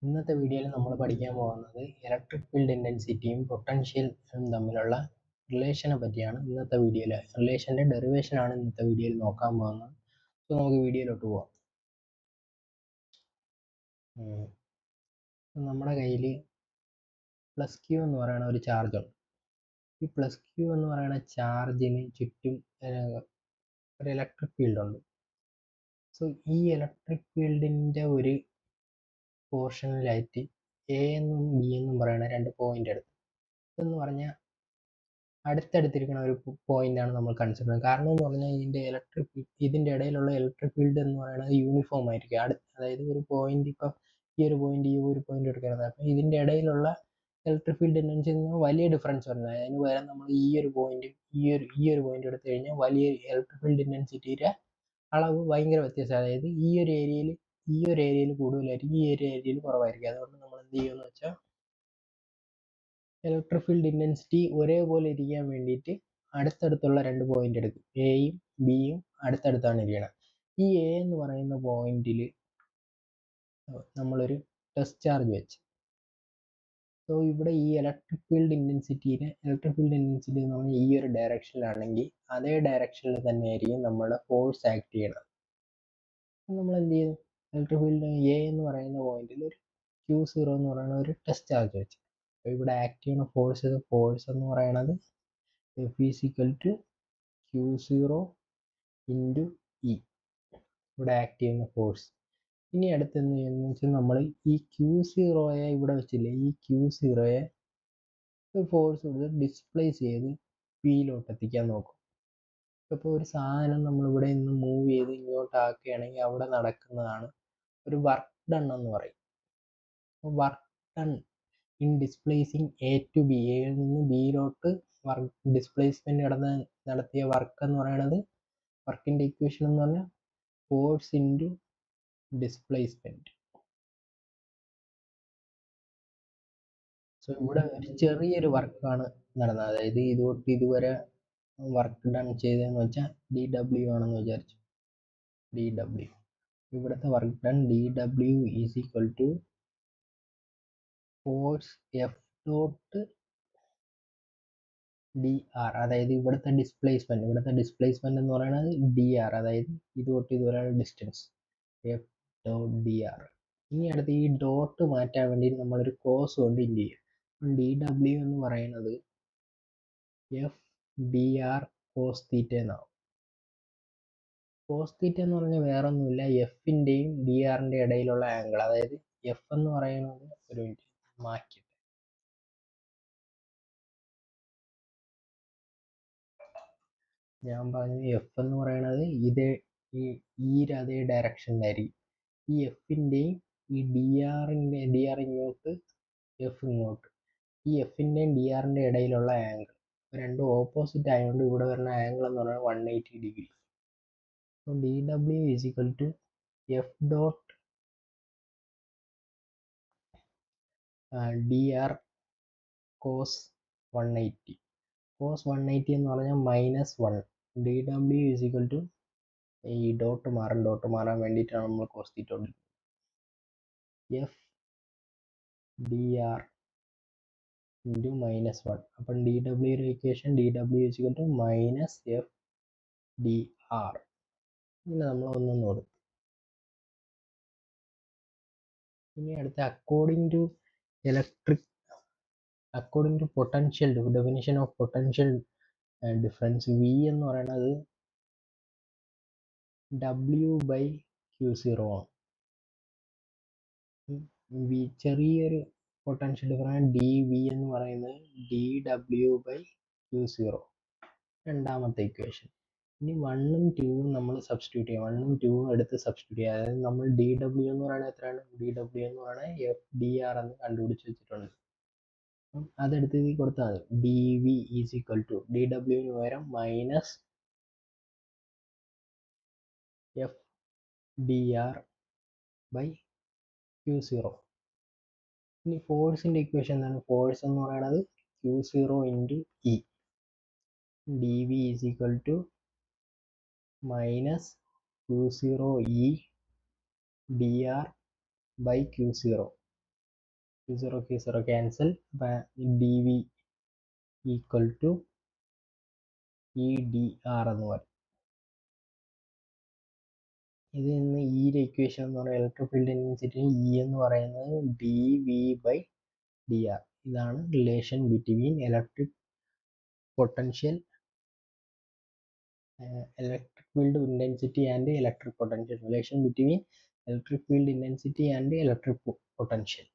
ഇന്നത്തെ വീഡിയോയിൽ നമ്മൾ പഠിക്കാൻ പോകുന്നത് ഇലക്ട്രിക് ഫീൽഡ് ഇൻറ്റൻസിറ്റിയും പൊട്ടൻഷ്യലും തമ്മിലുള്ള റിലേഷനെ പറ്റിയാണ്. ഇന്നത്തെ വീഡിയോയിൽ റിലേഷൻ്റെ ഡെറിവേഷനാണ് ഇന്നത്തെ വീഡിയോയിൽ നോക്കാൻ പോകുന്നത്. സോ നമുക്ക് വീഡിയോയിലോട്ട് പോവാം. നമ്മുടെ കയ്യിൽ പ്ലസ് ക്യൂ എന്ന് പറയുന്ന ഒരു ചാർജ് ഉണ്ട്. ഈ പ്ലസ് ക്യൂ എന്ന് പറയുന്ന ചാർജിന് ചുറ്റും ഒരു ഇലക്ട്രിക് ഫീൽഡ് ഉണ്ട്. സോ ഈ ഇലക്ട്രിക് ഫീൽഡിൻ്റെ ഒരു പോർഷനിലായിട്ട് എ എന്നും ബി എന്നും പറയുന്ന രണ്ട് പോയിന്റ് എടുത്തു. എന്ന് പറഞ്ഞാൽ അടുത്തടുത്തിരിക്കുന്ന ഒരു പോയിന്റാണ് നമ്മൾ കൺസിഡർ ചെയ്യുന്നത്. കാരണം എന്ന് പറഞ്ഞാൽ ഇതിൻ്റെ ഇടയിലുള്ള ഇലക്ട്രിക് ഫീൽഡ് എന്ന് പറയുന്നത് യൂണിഫോം ആയിരിക്കും. അതായത് ഒരു പോയിന്റ്, ഇപ്പം ഈ ഒരു പോയിന്റ് എടുക്കുന്നത്, അപ്പം ഇതിൻ്റെ ഇടയിലുള്ള ഇലക്ട്രിക് ഫീൽഡ് എന്ന് വലിയ ഡിഫറൻസ് വരുന്നത്. അതിന് പകരം നമ്മൾ ഈ ഒരു പോയിന്റ് എടുത്തു കഴിഞ്ഞാൽ വലിയ ഇലക്ട്രിക് ഫീൽഡ് ഇൻറ്റൻസിറ്റിയുടെ അളവ് ഭയങ്കര വ്യത്യാസം. അതായത് ഈ ഒരു ഏരിയയിൽ കൂടുതലായിരിക്കും, ഈ ഒരു ഏരിയയിൽ കുറവായിരിക്കും. അതുകൊണ്ട് നമ്മൾ എന്ത് ചെയ്യുമെന്ന് വെച്ചാൽ ഇലക്ട്രിക് ഫീൽഡ് ഇൻറ്റൻസിറ്റി ഒരേപോലെ ഇരിക്കാൻ വേണ്ടിയിട്ട് അടുത്തടുത്തുള്ള രണ്ട് പോയിന്റ് എടുക്കും. എയും ബിയും അടുത്തടുത്താണ് ഇരിക്കണം. ഈ എ എന്ന് പറയുന്ന പോയിന്റിൽ നമ്മളൊരു ടെസ്റ്റ് ചാർജ് വെച്ച്. സോ ഇവിടെ ഈ ഇലക്ട്രിക് ഫീൽഡ് ഇൻറ്റൻസിറ്റി എന്ന് പറഞ്ഞാൽ ഈ ഒരു ഡയറക്ഷനിലാണെങ്കിൽ അതേ ഡയറക്ഷനിൽ തന്നെയായിരിക്കും നമ്മുടെ ഫോഴ്സ് ആക്ട് ചെയ്യണം. നമ്മൾ എന്ത് ചെയ്യും, ഇലക്ട്രിക് ഫീൽഡ് എ എന്ന് പറയുന്ന പോയിന്റിൽ ഒരു Q0 എന്ന് പറയുന്ന ഒരു ടെസ്റ്റ് ചാർജ് വെച്ച്. അപ്പോൾ ഇവിടെ ആക്ട് ചെയ്യുന്ന ഫോഴ്സ് എന്ന് പറയുന്നത് F = Q0 × E. ഇവിടെ ആക്ട് ചെയ്യുന്ന ഫോഴ്സ്. ഇനി അടുത്തെന്ന് വെച്ചാൽ നമ്മൾ ഈ Q0യെ ഇവിടെ വെച്ചില്ലേ, ഈ Q0യെ ഫോഴ്സ് കൊടുത്ത് ഡിസ്പ്ലേസ് ചെയ്ത് പിയിലോട്ട് എത്തിക്കാൻ നോക്കും. ഇപ്പോൾ ഒരു സാധനം നമ്മളിവിടെ നിന്ന് മൂവ് ചെയ്ത് ഇങ്ങോട്ട് ആക്കുകയാണെങ്കിൽ അവിടെ നടക്കുന്നതാണ് ഒരു വർക്ക് ഡൺ എന്ന് പറയും. Work done in displacing A to B, എയിൽ നിന്ന് ബിയിലോട്ട് ഡിസ്പ്ലേസ്മെന്റ് നടത്തിയ വർക്ക് എന്ന് പറയുന്നത്, വർക്കിന്റെ ഇക്വേഷൻ എന്ന് പറഞ്ഞാൽ ഫോഴ്സ് ഇൻറ്റു ഡിസ്പ്ലേസ്മെന്റ്. സോ ഇവിടെ ഒരു ചെറിയൊരു വർക്കാണ് നടന്നത്. അതായത് ഇതുവരെ വർക്ക് ഡൺ ചെയ്തതെന്ന് വെച്ചാൽ DW ആണെന്ന് വിചാരിച്ചു. DW, ഇവിടുത്തെ work done DW = force F dot dr. അതായത് ഇവിടുത്തെ ഡിസ്പ്ലേസ്മെന്റ് എന്ന് പറയുന്നത് dr, അതായത് ഇത് തൊട്ട് ഇതുവരെയുള്ള ഡിസ്റ്റൻസ് F ഡോട്ട് dr. ഇനി അടുത്ത് ഈ ഡോട്ട് മാറ്റാൻ വേണ്ടി നമ്മളൊരു കോസ് കൊണ്ട് ഇൻഡ് ചെയ്യും. DW എന്ന് പറയുന്നത് F dr കോസ് തീറ്റ എന്നാവും. കോസ് തീറ്റ എന്ന് പറഞ്ഞാൽ വേറെ ഒന്നുമില്ല, എഫിൻ്റെയും DRൻ്റെയും ഇടയിലുള്ള ആംഗിൾ. അതായത് F എന്ന് പറയുന്നത്, ഒരു മിനിറ്റ് മാറ്റി, ഞാൻ പറഞ്ഞു F എന്ന് പറയുന്നത് അതേ ഡയറക്ഷനിലായിരിക്കും. ഈ എഫിൻ്റെയും ഈ DR ഇങ്ങോട്ട്, എഫ് ഇങ്ങോട്ട്, ഈ എഫിൻ്റെയും DRൻ്റെയും ഇടയിലുള്ള ആംഗിൾ രണ്ടും ഓപ്പോസിറ്റ് ആയതുകൊണ്ട് ഇവിടെ വരുന്ന ആംഗിൾ എന്ന് പറയുന്നത് 180 ഡിഗ്രി. അപ്പോൾ DW = F dot dr cos 180. cos 180 എന്ന് പറഞ്ഞാൽ -1. DW = ഈ ഡോട്ട് മാറാൻ വേണ്ടിയിട്ടാണ് നമ്മൾ കോസ് തീറ്റ കൊടുക്കുന്നത്. F dr × -1. അപ്പം DW equation DW = -F dr. ഇങ്ങനെ നമ്മൾ ഒന്നും കൊടുക്കും. ഇനി അടുത്ത according to potential definition of potential difference, V എന്ന് പറയുന്നത് W/Q0 ആണ്. ചെറിയൊരു പൊട്ടൻഷ്യൽ ഡിഫറൻസ് dV എന്ന് പറയുന്നത് dW/Q0, രണ്ടാമത്തെ ഇക്വേഷൻ. ഇനി 1ഉം 2ഉം നമ്മൾ സബ്സ്റ്റിറ്റ്യൂട്ട് ചെയ്യാം. 1ഉം 2ഉം എടുത്ത് സബ്സ്റ്റിറ്റ്യൂട്ട് ചെയ്യാം. അതായത് നമ്മൾ DW എന്ന് പറയുന്നത് എത്രയാണ്, DW എന്ന് പറയുന്നത് F dr എന്ന് കണ്ടുപിടിച്ച് വെച്ചിട്ടുണ്ട്. അപ്പം അതെടുത്ത് ഇതിൽ കൊടുത്താൽ മതി. dV = DW പകരം -F dr/Q0. ഇനി ഫോഴ്സിന്റെ ഇക്വേഷൻ എന്താണ്? ഫോഴ്സ് എന്ന് പറയുന്നത് Q0 × E. dV = -Q0 E dr/Q0. Q0 cancel. അപ്പം D V equal to E D R എന്ന് പറയും. ഇതിൽ നിന്ന് ഇയുടെ ഇക്വേഷൻ എന്ന് പറയുന്നത് ഇലക്ട്രിക് ഫീൽഡ് ഇന്റൻസിറ്റി ഇ എന്ന് പറയുന്നത് D V by D R. ഇതാണ് relation between electric potential, electric field intensity and electric potential. Relation between electric field intensity and electric potential.